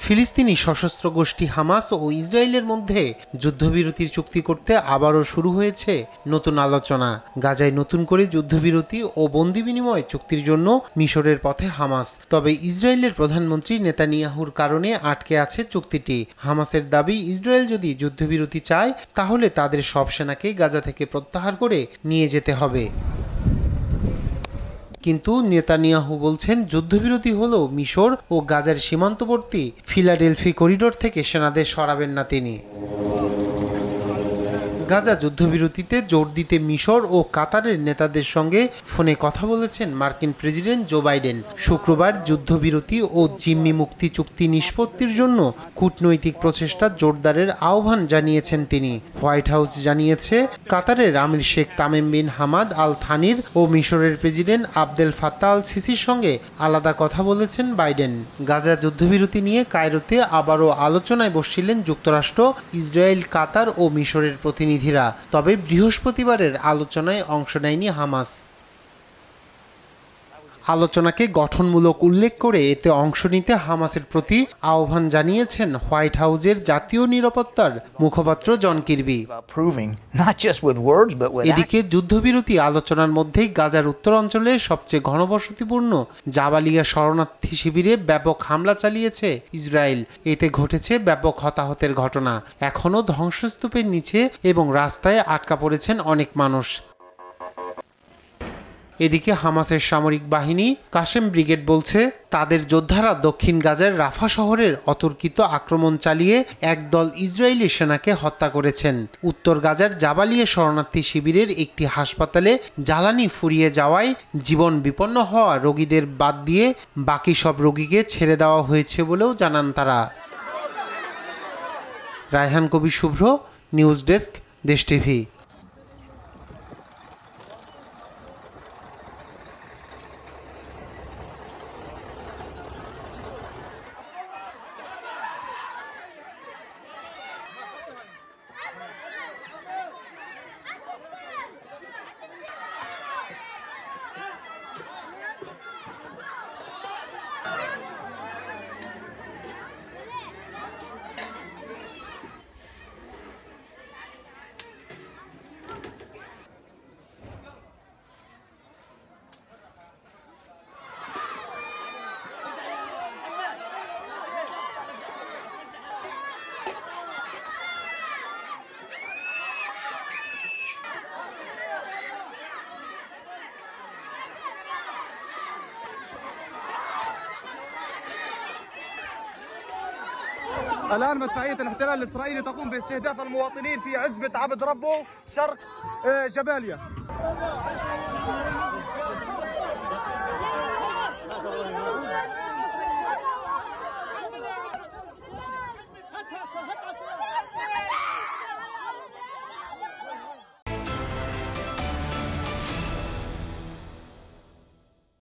ফিলিস্তিনি সশস্ত্র গোষ্ঠী হামাস ও ইসরায়েলের মধ্যে যুদ্ধবিরতির চুক্তি করতে আবারও শুরু হয়েছে নতুন আলোচনা। গাজায় নতুন করে যুদ্ধবিরতি ও বন্দি বিনিময় চুক্তির জন্য মিশরের পথে হামাস। তবে ইসরায়েলের প্রধানমন্ত্রী নেতানিয়াহুর কারণে আটকে আছে চুক্তিটি। হামাসের দাবি, ইসরায়েল যদি যুদ্ধবিরতি চায় তাহলে তাদের সব সেনাকে গাজা থেকে প্রত্যাহার করে নিয়ে যেতে হবে। কিন্তু নেতানিয়াহু বলছেন, যুদ্ধবিরতি হলেও মিশর ও গাজার সীমান্তবর্তী ফিলাডেলফি করিডোর থেকে সেনাদের সরাবেন না তিনি। গাজা যুদ্ধবিরতিতে জোর দিতে মিশর ও কাতারের নেতাদের সঙ্গে ফোনে কথা বলেছেন মার্কিন প্রেসিডেন্ট জো বাইডেন। শুক্রবার যুদ্ধবিরতি ও জিম্মি মুক্তি চুক্তি নিষ্পত্তির জন্য কূটনৈতিক প্রচেষ্টা জোরদারের আহ্বান জানিয়েছেন তিনি। হোয়াইট হাউস জানিয়েছে, কাতারের আমির Sheikh Tamim bin Hamad Al থানির ও মিশরের প্রেসিডেন্ট আবদেল ফাত্তাহ আল সিসির সঙ্গে আলাদা কথা বলেছেন বাইডেন। গাজা যুদ্ধবিরতি নিয়ে কায়রোতে আবারও আলোচনায় বসছিলেন যুক্তরাষ্ট্র, ইসরায়েল, কাতার ও মিশরের প্রতিনিধি। তবে বৃহস্পতিবারের আলোচনায় অংশ নেয়নি হামাস। আলোচনাকে গঠনমূলক উল্লেখ করে এতে অংশ নিতে হামাসের প্রতি আহ্বান জানিয়েছেন হোয়াইট হাউসের জাতীয় নিরাপত্তার মুখপাত্র জন কির্বি। এদিকে যুদ্ধবিরতি আলোচনার মধ্যেই গাজার উত্তরাঞ্চলে সবচেয়ে ঘনবসতিপূর্ণ জাবালিয়া শরণার্থী শিবিরে ব্যাপক হামলা চালিয়েছে ইসরায়েল। এতে ঘটেছে ব্যাপক হতাহতের ঘটনা। এখনও ধ্বংসস্তূপের নিচে এবং রাস্তায় আটকা পড়েছেন অনেক মানুষ। এদিকে হামাসের সামরিক বাহিনী কাসেম ব্রিগেড বলছে, তাদের যোদ্ধারা দক্ষিণ গাজার রাফা শহরের অতর্কিত আক্রমণ চালিয়ে একদল ইসরায়েলি সেনাকে হত্যা করেছেন। উত্তর গাজার জাবালিয়া শরণার্থী শিবিরের একটি হাসপাতালে জ্বালানি ফুরিয়ে যাওয়ায় জীবন বিপন্ন হওয়া রোগীদের বাদ দিয়ে বাকি সব রোগীকে ছেড়ে দেওয়া হয়েছে বলেও জানান তারা। রায়হান কবির শুভ্র, নিউজ ডেস্ক, দেশ টিভি। الآن مدفعية الاحتلال الإسرائيلي تقوم باستهداف المواطنين في عزبة عبد ربه شرق جباليا.